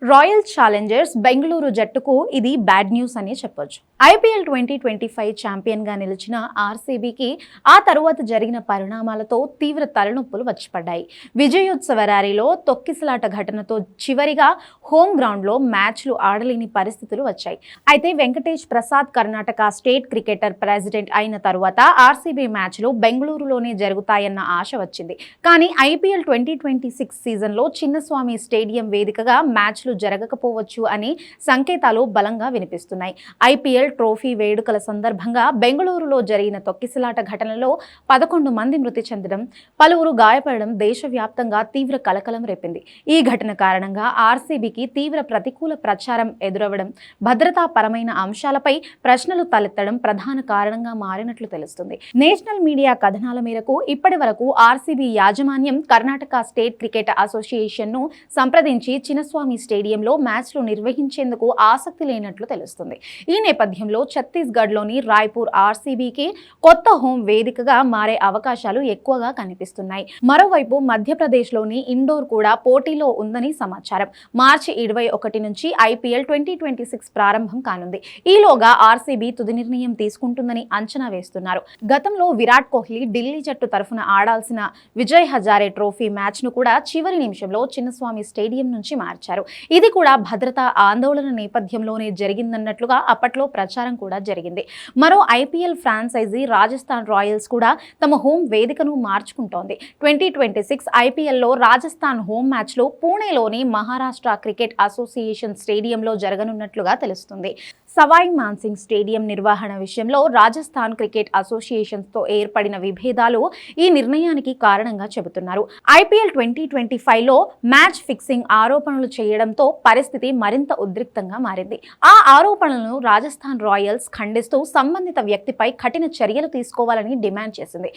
Royal Challengers Bengaluru జట్టుకు ఇది bad news అని చెప్పొచ్చు. ఐపీఎల్ 2025 ఛాంపియన్గా నిలిచిన ఆర్సీబీకి ఆ తరువాత జరిగిన పరిణామాలతో తీవ్ర తలనొప్పులు వచ్చిపడ్డాయి. విజయోత్సవ ర్యాలీలో తొక్కిసలాట ఘటనతో చివరిగా హోమ్ గ్రౌండ్లో మ్యాచ్లు ఆడలేని పరిస్థితులు వచ్చాయి. అయితే Venkatesh Prasad Karnataka state cricketer president అయిన తరువాత ఆర్సీబీ మ్యాచ్లు బెంగళూరులోనే జరుగుతాయన్న ఆశ వచ్చింది. కానీ ఐపీఎల్ 2026 సీజన్లో చిన్నస్వామి స్టేడియం వేదికగా మ్యాచ్లు జరగకపోవచ్చు అని సంకేతాలు బలంగా వినిపిస్తున్నాయి. ఐపీఎల్ ట్రోఫీ వేడుకల సందర్భంగా బెంగళూరులో జరిగిన తొక్కిసలాట ఘటనలో 11 మంది మృతి చెందడం, పలువురు గాయపడడం దేశవ్యాప్తంగా తీవ్ర కలకలం రేపింది. ఈ ఘటన కారణంగా ఆర్సీబీకి తీవ్ర ప్రతికూల ప్రచారం ఎదురవ్వడం, భద్రతాపరమైన అంశాలపై ప్రశ్నలు తలెత్తడం ప్రధాన కారణంగా మారినట్లు తెలుస్తుంది. నేషనల్ మీడియా కథనాల మేరకు ఇప్పటి వరకు ఆర్సీబీ యాజమాన్యం కర్ణాటక స్టేట్ క్రికెట్ అసోసియేషన్ను సంప్రదించి చిన్నస్వామి స్టేడియంలో మ్యాచ్లు నిర్వహించేందుకు ఆసక్తి లేనట్లు తెలుస్తుంది. ఈ నేపథ్యంలో ఛత్తీస్గఢ్లోని రాయ్పూర్ ఆర్సీబీకి కొత్త హోం వేదికగా మారే అవకాశాలు ఎక్కువగా కనిపిస్తున్నాయి. మరోవైపు మధ్యప్రదేశ్లోని ఇండోర్ కూడా పోటీలో ఉందని సమాచారం. మార్చి 21 నుంచి ఐపీఎల్ 2026 ప్రారంభం కానుంది. ఈలోగా ఆర్సీబీ తుది నిర్ణయం తీసుకుంటుందని అంచనా వేస్తున్నారు. గతంలో విరాట్ కోహ్లీ ఢిల్లీ జట్టు తరఫున ఆడాల్సిన విజయ్ హజారే ట్రోఫీ మ్యాచ్ను కూడా చివరి నిమిషంలో చిన్నస్వామి స్టేడియం నుంచి మార్చారు. ఇది కూడా భద్రతా ఆందోళన నేపథ్యంలోనే జరిగిందన్నట్లుగా అప్పట్లో ప్రచారం కూడా జరిగింది. మరో ఐపీఎల్ ఫ్రాంచైజీ రాజస్థాన్ రాయల్స్ కూడా తమ హోం వేదికను మార్చుకుంటోంది. 2026 ఐపీఎల్లో రాజస్థాన్ హోం మ్యాచ్లు పూణేలోని మహారాష్ట్ర క్రికెట్ అసోసియేషన్ స్టేడియంలో జరగనున్నట్లుగా తెలుస్తుంది. సవాయ్ మాన్సింగ్ స్టేడియం నిర్వహణ విషయంలో రాజస్థాన్ క్రికెట్ అసోసియేషన్తో ఏర్పడిన విభేదాలు ఈ నిర్ణయానికి కారణంగా చెబుతున్నారు. ఐపీఎల్ 2025లో మ్యాచ్ ఫిక్సింగ్ ఆరోపణలు చేయడంతో పరిస్థితి మరింత ఉద్రిక్తంగా మారింది. ఆ ఆరోపణలను రాజస్థాన్ రాయల్స్ ఖండిస్తూ సంబంధిత వ్యక్తిపై కఠిన చర్యలు తీసుకోవాలని డిమాండ్ చేసింది.